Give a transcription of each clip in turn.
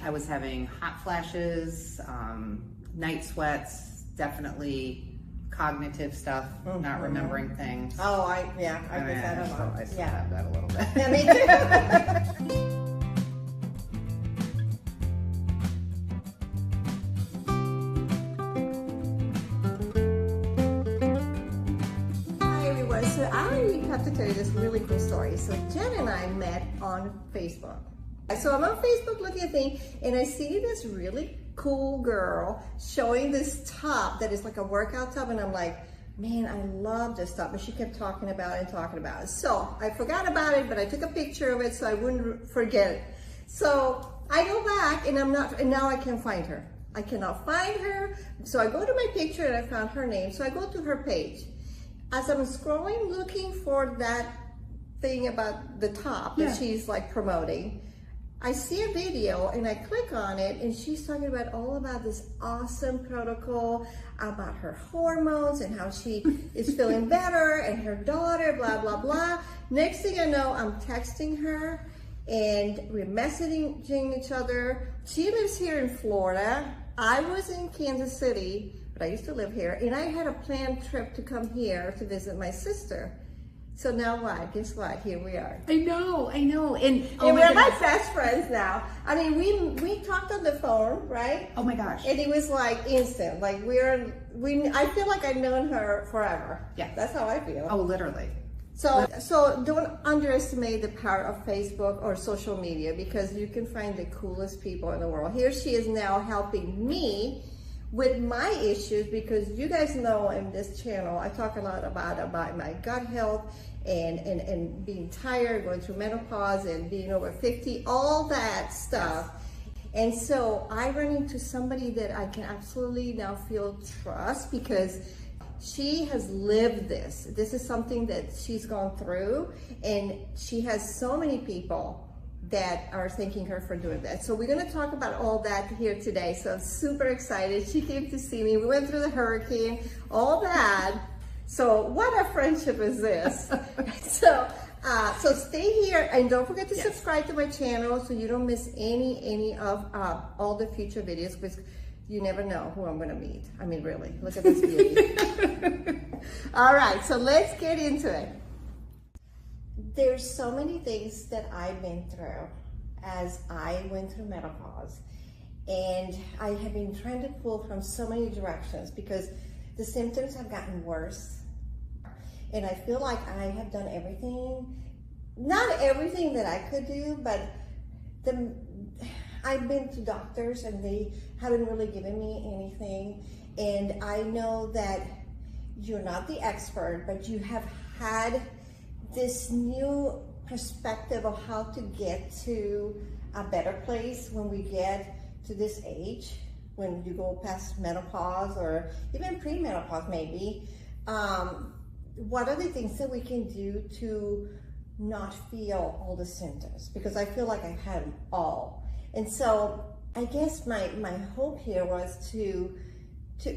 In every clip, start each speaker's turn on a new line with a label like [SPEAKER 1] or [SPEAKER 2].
[SPEAKER 1] I was having hot flashes, night sweats, definitely cognitive stuff, not remembering things.
[SPEAKER 2] Oh, I get that a lot.
[SPEAKER 1] I still have that a little bit.
[SPEAKER 2] Yeah, me too. Hi everyone. So I have to tell you this really cool story. So Jen and I met on Facebook. So I'm on Facebook looking at things, and I see this really cool girl showing this top that is like a workout top, and I'm like, man, I love this top. But she kept talking about it. So I forgot about it, but I took a picture of it so I wouldn't forget it. So I go back, and now I can't find her. I cannot find her. So I go to my picture and I found her name. So I go to her page. As I'm scrolling looking for that thing about the top that she's like promoting, I see a video and I click on it, and she's talking about all about this awesome protocol about her hormones and how she is feeling better and her daughter, blah, blah, blah. Next thing I know, I'm texting her and we're messaging each other. She lives here in Florida. I was in Kansas City, but I used to live here, and I had a planned trip to come here to visit my sister. So now what? Guess what? Here we are.
[SPEAKER 1] I know. And
[SPEAKER 2] we're like best friends now. I mean, we talked on the phone, right?
[SPEAKER 1] Oh my gosh.
[SPEAKER 2] And it was like instant. Like I feel like I've known her forever.
[SPEAKER 1] Yeah.
[SPEAKER 2] That's how I feel.
[SPEAKER 1] Oh, literally.
[SPEAKER 2] So don't underestimate the power of Facebook or social media, because you can find the coolest people in the world. Here she is now helping me with my issues, because you guys know in this channel I talk a lot about my gut health and being tired, going through menopause and being over 50, all that stuff. And so I run into somebody that I can absolutely now feel trust, because she has lived this. This is something that she's gone through, and she has so many people that are thanking her for doing that. So we're gonna talk about all that here today. So I'm super excited. She came to see me. We went through the hurricane, all that. So what a friendship is this? So stay here, and don't forget to subscribe to my channel so you don't miss any of all the future videos, because you never know who I'm gonna meet. I mean, really, look at this beauty. All right, so let's get into it. There's so many things that I've been through as I went through menopause, and I have been trying to pull from so many directions because the symptoms have gotten worse, and I feel like I have done everything, not everything that I could do, but I've been to doctors and they haven't really given me anything. And I know that you're not the expert, but you have had this new perspective of how to get to a better place when we get to this age, when you go past menopause or even pre-menopause maybe. What are the things that we can do to not feel all the symptoms? Because I feel like I've had them all. And so I guess my hope here was to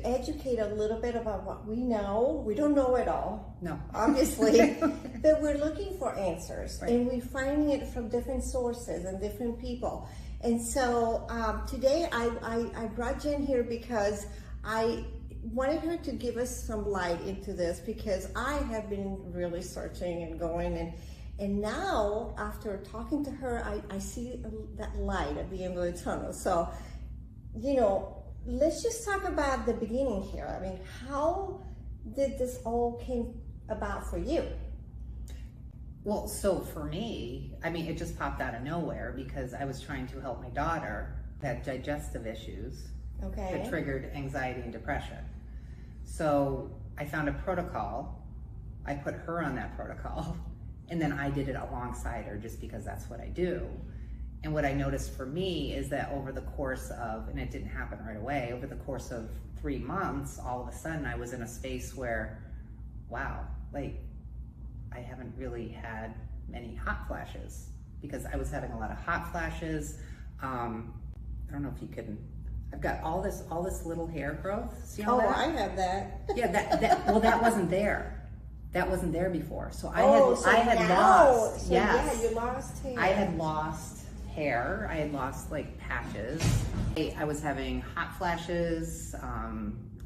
[SPEAKER 2] educate a little bit about what we know. We don't know it all,
[SPEAKER 1] No.
[SPEAKER 2] obviously, but we're looking for answers,
[SPEAKER 1] Right.
[SPEAKER 2] and we're finding it from different sources and different people. And so today I brought Jen here because I wanted her to give us some light into this, because I have been really searching and going, and now after talking to her, I see that light at the end of the tunnel. So, let's just talk about the beginning here. I mean, how did this all came about for you?
[SPEAKER 1] Well, so for me, I mean, it just popped out of nowhere because I was trying to help my daughter who had digestive issues that triggered anxiety and depression. So I found a protocol. I put her on that protocol, and then I did it alongside her just because that's what I do. And what I noticed for me is that over the course of, and it didn't happen right away, over the course of 3 months, all of a sudden I was in a space where, wow, like I haven't really had many hot flashes, because I was having a lot of hot flashes. I don't know if you can, I've got all this little hair growth. See all that?
[SPEAKER 2] I have that.
[SPEAKER 1] Yeah, well, that wasn't there. That wasn't there before. So I had lost.
[SPEAKER 2] So
[SPEAKER 1] Yes.
[SPEAKER 2] yeah, you lost hair.
[SPEAKER 1] I had lost hair. I had lost like patches. I was having hot flashes,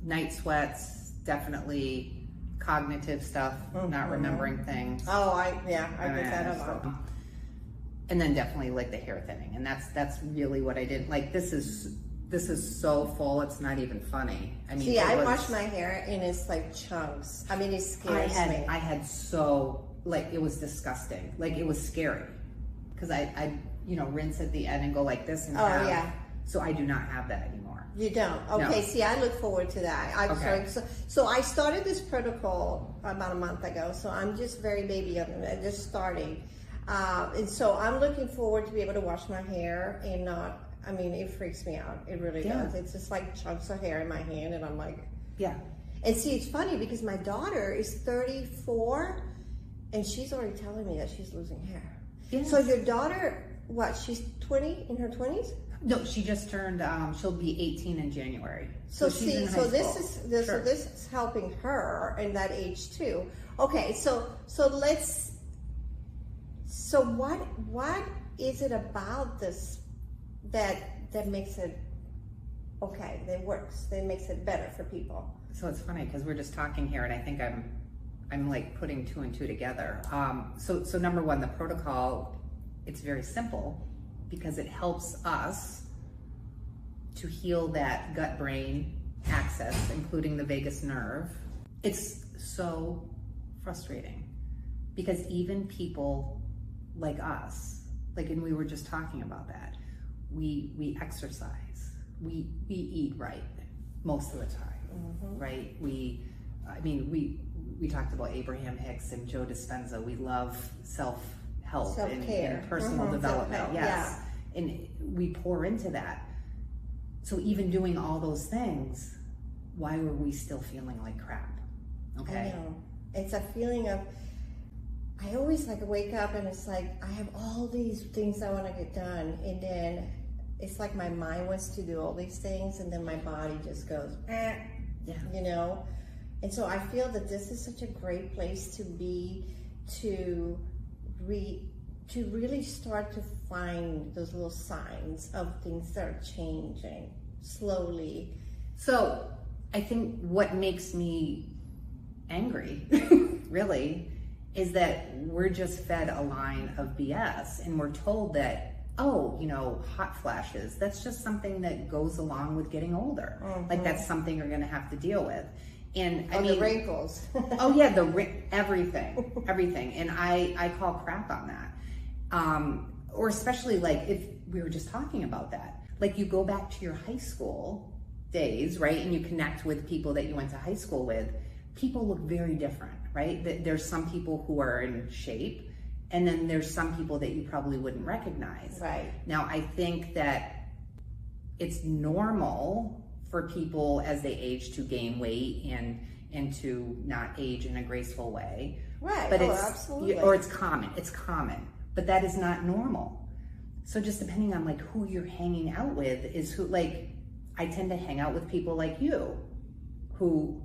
[SPEAKER 1] night sweats, definitely cognitive stuff, not remembering things.
[SPEAKER 2] Oh, I picked that up.
[SPEAKER 1] And then definitely like the hair thinning, and that's really what I did. Like this is so full, it's not even funny. I mean,
[SPEAKER 2] I wash my hair and it's like chunks. I mean, it scares me.
[SPEAKER 1] I had so, like, it was disgusting. Like, it was scary because I rinse at the end and go like this and so I do not have that anymore.
[SPEAKER 2] You don't? Okay, no. See, I look forward to that. So I started this protocol about a month ago, so I'm just very baby on it, just starting. And so I'm looking forward to be able to wash my hair and not, I mean, it freaks me out. It really does. It's just like chunks of hair in my hand, and I'm like...
[SPEAKER 1] Yeah.
[SPEAKER 2] And see, it's funny because my daughter is 34, and she's already telling me that she's losing hair. Yes. So your daughter, what, she's 20, in her 20s?
[SPEAKER 1] No, she just turned, she'll be 18 in January.
[SPEAKER 2] So this is helping her in that age too. Okay, so what is it about this that makes it okay, that works, that makes it better for people?
[SPEAKER 1] So it's funny because we're just talking here, and I think I'm like putting two and two together. So number one, the protocol, it's very simple because it helps us to heal that gut-brain axis, including the vagus nerve. It's so frustrating because even people like us, like, and we were just talking about that, we exercise, we eat right most of the time, right? We talked about Abraham Hicks and Joe Dispenza. We love self-help and personal development. Yes. Yeah. And we pour into that. So even doing all those things, why were we still feeling like crap? Okay.
[SPEAKER 2] I know. It's a feeling of, I always like wake up and it's like, I have all these things I want to get done. And then it's like my mind wants to do all these things and then my body just goes, you know? And so I feel that this is such a great place to be, to really start to find those little signs of things that are changing slowly.
[SPEAKER 1] So I think what makes me angry, really, is that we're just fed a line of BS and we're told that, hot flashes, that's just something that goes along with getting older. Like that's something you're gonna have to deal with. And I mean,
[SPEAKER 2] the wrinkles.
[SPEAKER 1] everything. And I call crap on that. Or especially like if we were just talking about that, like you go back to your high school days, right? And you connect with people that you went to high school with, people look very different, right? There's some people who are in shape and then there's some people that you probably wouldn't recognize.
[SPEAKER 2] Right.
[SPEAKER 1] Now, I think that it's normal for people as they age to gain weight and to not age in a graceful way.
[SPEAKER 2] Right.
[SPEAKER 1] But
[SPEAKER 2] absolutely.
[SPEAKER 1] Or it's common. It's common, but that is not normal. So just depending on like who you're hanging out with is who, like, I tend to hang out with people like you who,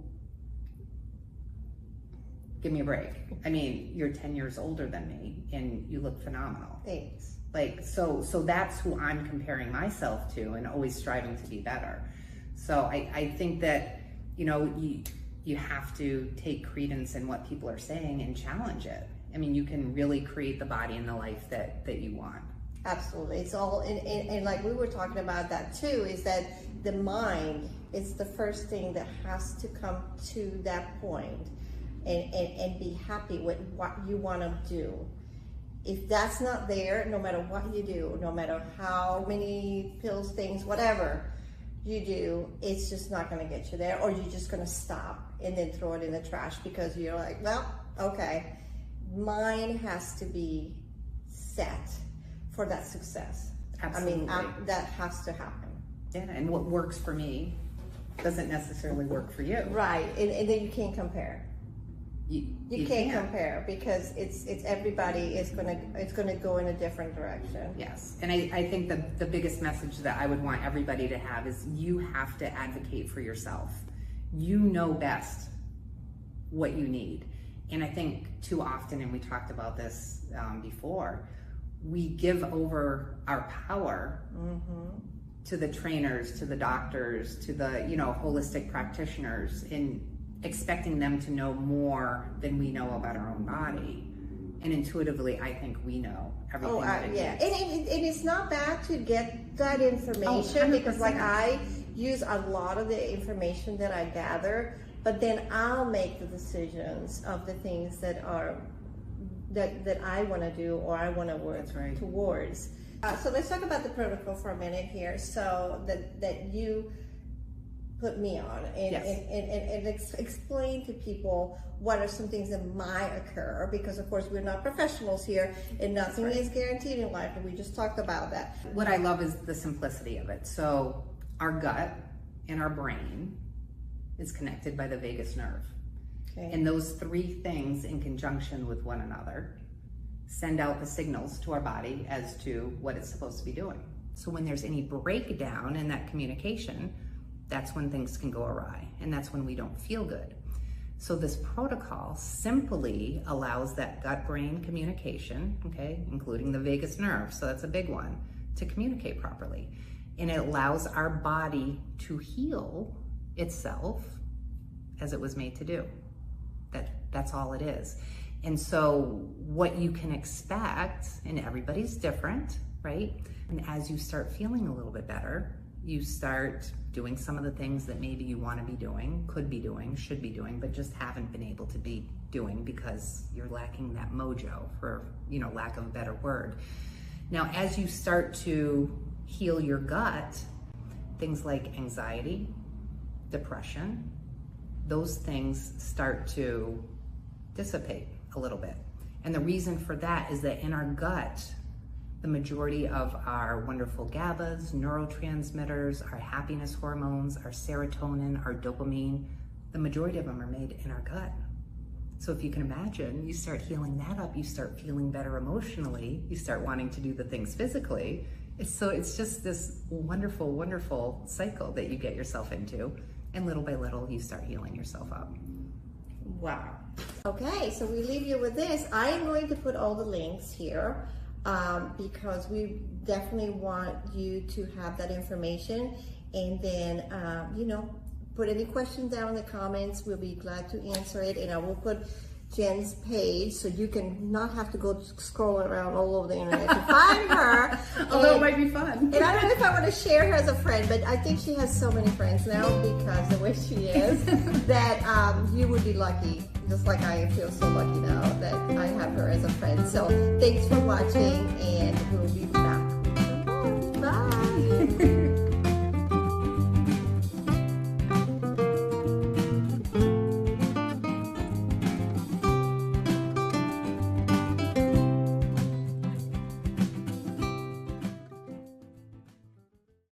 [SPEAKER 1] give me a break. I mean, you're 10 years older than me and you look phenomenal.
[SPEAKER 2] Thanks.
[SPEAKER 1] Like, so that's who I'm comparing myself to and always striving to be better. So I think that, you have to take credence in what people are saying and challenge it. I mean, you can really create the body and the life that you want.
[SPEAKER 2] Absolutely. It's all, and like we were talking about that too, is that the mind is the first thing that has to come to that point and be happy with what you want to do. If that's not there, no matter what you do, no matter how many pills, things, whatever you do, it's just not going to get you there, or you're just going to stop and then throw it in the trash because you're like, well, okay. Mine has to be set for that success.
[SPEAKER 1] Absolutely.
[SPEAKER 2] I mean, that has to happen.
[SPEAKER 1] Yeah, and what works for me doesn't necessarily work for you.
[SPEAKER 2] Right, and then you can't compare. You can't compare because it's everybody is gonna go in a different direction.
[SPEAKER 1] Yes, and I think the biggest message that I would want everybody to have is you have to advocate for yourself. You know best what you need. And I think too often, and we talked about this before, we give over our power to the trainers, to the doctors, to the, you know, holistic practitioners, in expecting them to know more than we know about our own body. And intuitively, I think we know everything that it
[SPEAKER 2] yeah.
[SPEAKER 1] needs.
[SPEAKER 2] And it's not bad to get that information, because like I use a lot of the information that I gather, but then I'll make the decisions of the things that are that I want to do or I want to work towards. So let's talk about the protocol for a minute here. So that you put me on and explain to people what are some things that might occur, because of course we're not professionals here and nothing is guaranteed in life, and we just talked about that.
[SPEAKER 1] What I love is the simplicity of it. So our gut and our brain is connected by the vagus nerve. Okay. And those three things in conjunction with one another send out the signals to our body as to what it's supposed to be doing. So when there's any breakdown in that communication, that's when things can go awry, and that's when we don't feel good. So this protocol simply allows that gut-brain communication, okay, including the vagus nerve, so that's a big one, to communicate properly. And it allows our body to heal itself as it was made to do. That's all it is. And so what you can expect, and everybody's different, right? And as you start feeling a little bit better, you start doing some of the things that maybe you want to be doing, could be doing, should be doing, but just haven't been able to be doing because you're lacking that mojo, for, you know, lack of a better word. Now, as you start to heal your gut, things like anxiety, depression, those things start to dissipate a little bit. And the reason for that is that in our gut, the majority of our wonderful GABAs, neurotransmitters, our happiness hormones, our serotonin, our dopamine, the majority of them are made in our gut. So if you can imagine, you start healing that up, you start feeling better emotionally, you start wanting to do the things physically. It's just this wonderful, wonderful cycle that you get yourself into, and little by little, you start healing yourself up.
[SPEAKER 2] Wow. Okay, so we leave you with this. I am going to put all the links here because we definitely want you to have that information. And then, you know, put any questions down in the comments. We'll be glad to answer it. And I will put Jen's page so you can not have to go scrolling around all over the internet to find her.
[SPEAKER 1] Although it might be fun.
[SPEAKER 2] And I don't know if I want to share her as a friend, but I think she has so many friends now because the way she is that you would be lucky, just like I feel so lucky now that I have her as a friend. So thanks for watching, and we'll be back. Bye.